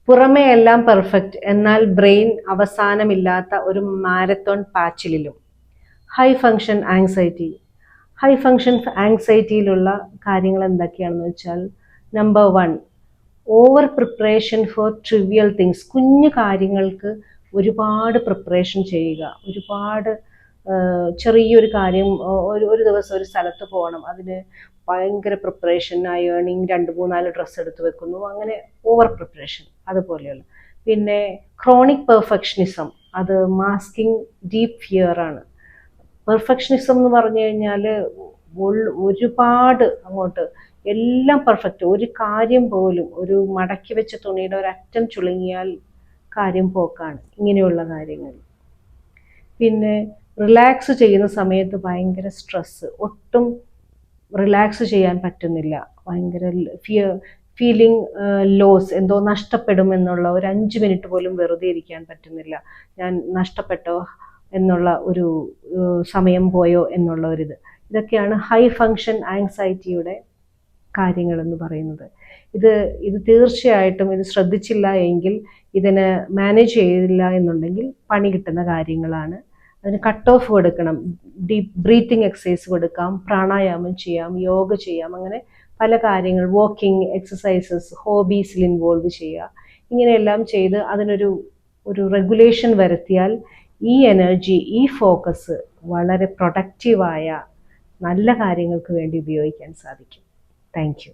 പുറമേ എല്ലാം പെർഫെക്റ്റ്, എന്നാൽ ബ്രെയിൻ അവസാനമില്ലാത്ത ഒരു മാരത്തോൺ പാച്ചിലിലും. High function anxiety. High function ആങ്സൈറ്റിയിലുള്ള കാര്യങ്ങൾ എന്തൊക്കെയാണെന്ന് വെച്ചാൽ, number 1, over preparation for trivial things. കുഞ്ഞു കാര്യങ്ങൾക്ക് ഒരുപാട് പ്രിപ്പറേഷൻ ചെയ്യുക. ഒരുപാട് ചെറിയൊരു കാര്യം, ഒരു ദിവസം ഒരു സ്ഥലത്ത് പോകണം, അതിന് ഭയങ്കര പ്രിപ്പറേഷൻ, അയേണിങ് 2-3-4 ഡ്രസ്സ് എടുത്ത് വെക്കുന്നു, അങ്ങനെ ഓവർ പ്രിപ്പറേഷൻ, അതുപോലെയുള്ള. പിന്നെ ക്രോണിക് പെർഫെക്ഷനിസം, അത് മാസ്കിങ് ഡീപ്പ് ഫിയർ ആണ്. പെർഫെക്ഷനിസം എന്ന് പറഞ്ഞു കഴിഞ്ഞാൽ ഒരുപാട് അങ്ങോട്ട് എല്ലാം പെർഫെക്റ്റ്. ഒരു കാര്യം പോലും, ഒരു മടക്കി വെച്ച തുണിയുടെ ഒരറ്റം ചുളുങ്ങിയാൽ കാര്യം പോക്കാണ്, ഇങ്ങനെയുള്ള കാര്യങ്ങൾ. പിന്നെ റിലാക്സ് ചെയ്യുന്ന സമയത്ത് ഭയങ്കര സ്ട്രെസ്സ്, ഒട്ടും റിലാക്സ് ചെയ്യാൻ പറ്റുന്നില്ല, ഭയങ്കര ഫീലിംഗ് ലോസ്, എന്തോ നഷ്ടപ്പെടും എന്നുള്ള ഒരു 5 മിനിറ്റ് പോലും വെറുതെ ഇരിക്കാൻ പറ്റുന്നില്ല. ഞാൻ നഷ്ടപ്പെട്ടോ എന്നുള്ള ഒരു സമയം പോയോ എന്നുള്ള ഒരിത്. ഇതൊക്കെയാണ് ഹൈ ഫങ്ഷൻ ആങ്സൈറ്റിയുടെ കാര്യങ്ങളെന്ന് പറയുന്നത്. ഇത് തീർച്ചയായിട്ടും ഇത് ശ്രദ്ധിച്ചില്ല എങ്കിൽ, ഇതിന് മാനേജ് ചെയ്തില്ല എന്നുണ്ടെങ്കിൽ പണി കിട്ടുന്ന കാര്യങ്ങളാണ്. അതിന് കട്ട് ഓഫ് കൊടുക്കണം, ഡീപ്പ് ബ്രീത്തിങ് എക്സസൈസ് കൊടുക്കാം, പ്രാണായാമം ചെയ്യാം, യോഗ ചെയ്യാം, അങ്ങനെ പല കാര്യങ്ങൾ, വാക്കിംഗ് എക്സസൈസസ്, ഹോബീസിൽ ഇൻവോൾവ് ചെയ്യുക. ഇങ്ങനെയെല്ലാം ചെയ്ത് അതിനൊരു റെഗുലേഷൻ വരുത്തിയാൽ ഈ എനർജി, ഈ ഫോക്കസ് വളരെ പ്രൊഡക്റ്റീവായ നല്ല കാര്യങ്ങൾക്ക് വേണ്ടി ഉപയോഗിക്കാൻ സാധിക്കും. Thank you.